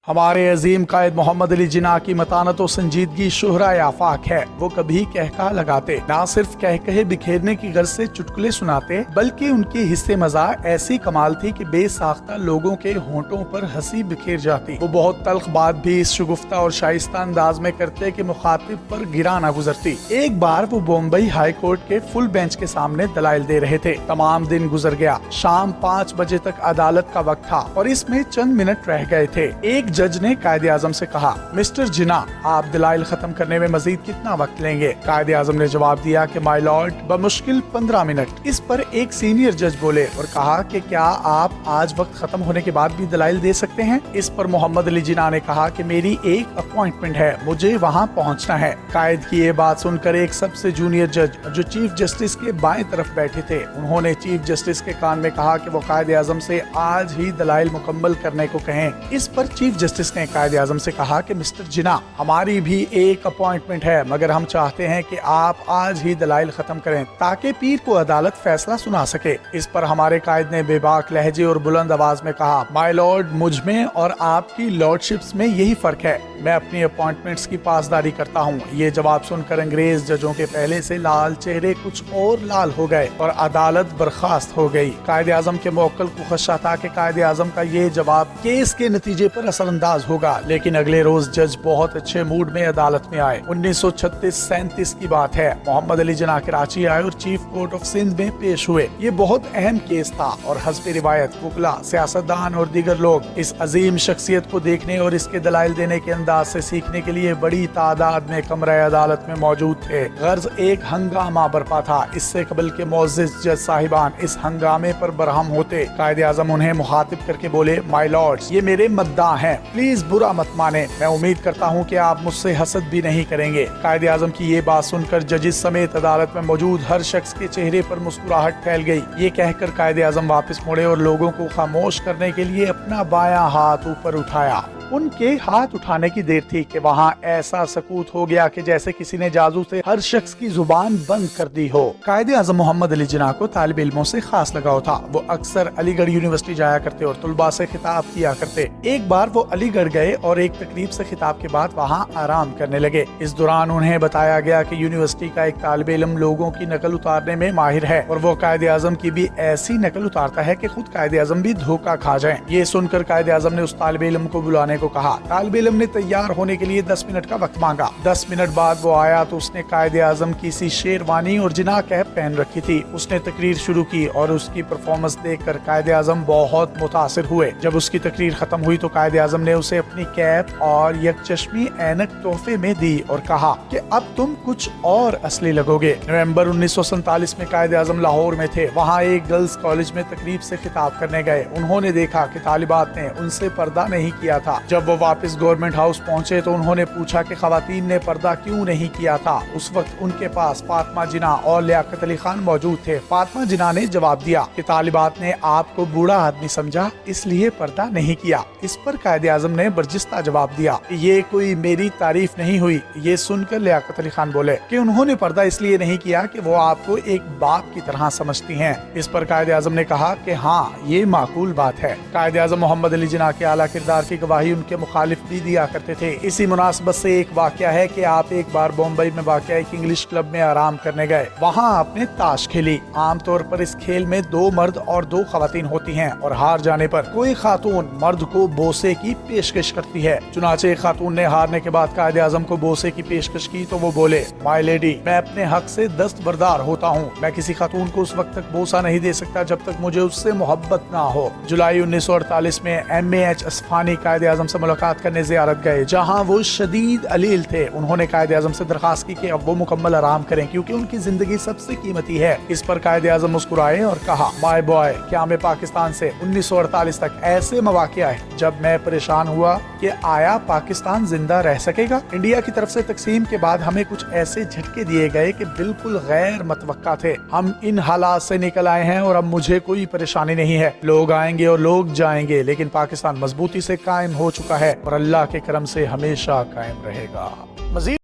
हमारे अजीम कायद मोहम्मद अली जिन्ना की मतानत और संजीदगी शुहरा आफाक है। वो कभी कहका लगाते, ना सिर्फ कह कहे बिखेरने की गर्ज से चुटकुले सुनाते, बल्कि उनकी हिस्से मजा ऐसी कमाल थी कि बेसाख्ता लोगों के होंठों पर हंसी बिखेर जाती। वो बहुत तल्ख बात भी इस शुगुफ्ता और शाइस्ता अंदाज में करते कि मुखातिब पर गिरा ना गुजरती। एक बार वो बॉम्बई हाई कोर्ट के फुल बेंच के सामने दलाइल दे रहे थे। तमाम दिन गुजर गया। शाम 5 बजे तक अदालत का वक्त था और इसमें चंद मिनट रह गए थे। एक जज ने कायदे आजम से कहा, मिस्टर जिन्ना, आप दलाइल खत्म करने में मजीद कितना वक्त लेंगे? कायदे आजम ने जवाब दिया कि माय लॉर्ड, बमुश्किल 15 मिनट। इस पर एक सीनियर जज बोले और कहा कि क्या आप आज वक्त खत्म होने के बाद भी दलाइल दे सकते हैं? इस पर मोहम्मद अली जिन्ना ने कहा कि मेरी एक अपॉइंटमेंट है, मुझे वहाँ पहुँचना है। कायद की ये बात सुनकर एक सबसे जूनियर जज जो चीफ जस्टिस के बाएं तरफ बैठे थे, उन्होंने चीफ जस्टिस के कान में कहा कि वो कायदे आजम से आज ही दलाइल मुकम्मल करने को कहें। इस पर चीफ जस्टिस ने कायदे आजम से कहा कि मिस्टर जिन्ना, हमारी भी एक अपॉइंटमेंट है, मगर हम चाहते हैं कि आप आज ही दलाइल खत्म करें ताकि पीर को अदालत फैसला सुना सके। इस पर हमारे कायद ने बेबाक लहजे और बुलंद आवाज में कहा, माय लॉर्ड, मुझ में और आपकी लॉर्डशिप्स में यही फर्क है, मैं अपनी अपॉइंटमेंट्स की पासदारी करता हूँ। ये जवाब सुनकर अंग्रेज जजों के पहले से लाल चेहरे कुछ और लाल हो गए और अदालत बर्खास्त हो गई। कायदे आजम के मुवक्किल को खदशा था कि कायदे आजम का ये जवाब केस के नतीजे पर असरअंदाज होगा, लेकिन अगले रोज जज बहुत अच्छे मूड में अदालत में आए। 1936-37 की बात है। मोहम्मद अली जिन्ना कराची आए और चीफ कोर्ट ऑफ सिंध में पेश हुए। ये बहुत अहम केस था और हस्बे रिवायत वकला, सियासतदान और दीगर लोग इस अजीम शख्सियत को देखने और इसके दलाइल देने के अंदाज से सीखने के लिए बड़ी तादाद में कमरे अदालत में मौजूद थे। गर्ज एक हंगामा बरपा था। इससे कबल के मोअज़्ज़िज़ जज साहिबान इस हंगामे पर बरहम होते। कायदे आजम उन्हें मुखातिब करके बोले, माय लॉर्ड्स, ये मेरे मद्दा हैं, प्लीज बुरा मत माने। मैं उम्मीद करता हूँ कि आप मुझसे हसद भी नहीं करेंगे। कायदे आजम की ये बात सुनकर जजिस समेत अदालत में मौजूद हर शख्स के चेहरे पर मुस्कुराहट फैल गई। ये कहकर कायदे आजम वापस मुड़े और लोगों को खामोश करने के लिए अपना बायां हाथ ऊपर उठाया। उनके हाथ उठाने की देर थी कि वहाँ ऐसा सकूत हो गया कि जैसे किसी ने जादू से हर शख्स की जुबान बंद कर दी हो। कायदे आजम मोहम्मद अली जिन्ना को तालिब इल्मों से खास लगाव था। वो अक्सर अलीगढ़ यूनिवर्सिटी जाया करते और तुलबा से खिताब किया करते। एक बार वो अलीगढ़ गए और एक तकरीब से खिताब के बाद वहाँ आराम करने लगे। इस दौरान उन्हें बताया गया कि यूनिवर्सिटी का एक तालिब इल्म लोगों की नकल उतारने में माहिर है और वो कायदे आजम की भी ऐसी नकल उतारता है कि खुद कायदे आजम भी धोखा खा जाएं। ये सुनकर कायदे आजम ने उस तालिब इल्म को बुलाने को कहा। तालिब इल्म ने तैयार होने के लिए 10 मिनट का वक्त मांगा। 10 मिनट बाद वो आया तो उसने कायदे आजम की सी शेरवानी और जिना कैप पहन रखी थी। उसने तकरीर शुरू की और उसकी परफॉर्मेंस देखकर कायदे आजम बहुत मुतासिर हुए। जब उसकी तकरीर खत्म हुई तो कायदे आजम ने उसे अपनी कैप और एक चश्मी ऐनक तोहफे में दी और कहा कि अब तुम कुछ और असली लगोगे। नवंबर 1947 में कायदे आजम लाहौर में थे। वहाँ एक गर्ल्स कॉलेज में तकरीब से खिताब करने गए। उन्होंने देखा कि तालिबात ने उनसे पर्दा नहीं किया था। जब वो वापस गवर्नमेंट हाउस पहुंचे तो उन्होंने पूछा कि खवातीन ने पर्दा क्यों नहीं किया था। उस वक्त उनके पास फातिमा जिन्ना और लियाकत अली खान मौजूद थे। फातिमा जिन्ना ने जवाब दिया कि तालिबात ने आपको बूढ़ा आदमी समझा, इसलिए पर्दा नहीं किया। इस पर कायदे आजम ने बर्जिस्ता जवाब दिया, ये कोई मेरी तारीफ नहीं हुई। ये सुनकर लियाकत अली खान बोले कि उन्होंने पर्दा इसलिए नहीं किया कि वो आपको एक बाप की तरह समझती हैं। इस पर कायदे आजम ने कहा कि हाँ, ये माकूल बात है। कायदे आजम मोहम्मद अली जिन्ना के आला किरदार की गवाही उनके मुखालिफ भी दिया करते थे। इसी मुनासबत से एक वाकया है कि आप एक बार बॉम्बई में वाकया एक इंग्लिश क्लब में आराम करने गए। वहाँ आपने ताश खेली। आमतौर पर इस खेल में 2 मर्द और 2 खवातीन होती हैं और हार जाने पर कोई खातून मर्द को बोसे की पेशकश करती है। चुनाचे एक खातून ने हारने के बाद कायदे आजम को बोसे की पेशकश की तो वो बोले, माय लेडी, मैं अपने हक से दस्तबरदार होता हूँ। मैं किसी खातून को उस वक्त तक बोसा नहीं दे सकता जब तक मुझे उससे मोहब्बत ना हो। जुलाई 1948 में MAH असफानी कायदे आजम से मुलाकात करने ज़ियारत गए, जहां वो शदीद अलील थे। उन्होंने कायदे आजम से दरखास्त की कि अब वो मुकम्मल आराम करें क्योंकि उनकी जिंदगी सबसे कीमती है। इस पर कायदे आजम मुस्कुराए और कहा, माय बॉय, क्या मैं पाकिस्तान से 1948 तक ऐसे मौके आए जब मैं परेशान हुआ कि आया पाकिस्तान जिंदा रह सकेगा? इंडिया की तरफ से तकसीम के बाद हमें कुछ ऐसे झटके दिए गए कि बिल्कुल गैर मतवक्का थे। हम इन हालात से निकल आए हैं और अब मुझे कोई परेशानी नहीं है। लोग आएंगे और लोग जाएंगे, लेकिन पाकिस्तान मजबूती से कायम हो चुका है और अल्लाह के करम से हमेशा कायम रहेगा। मजीद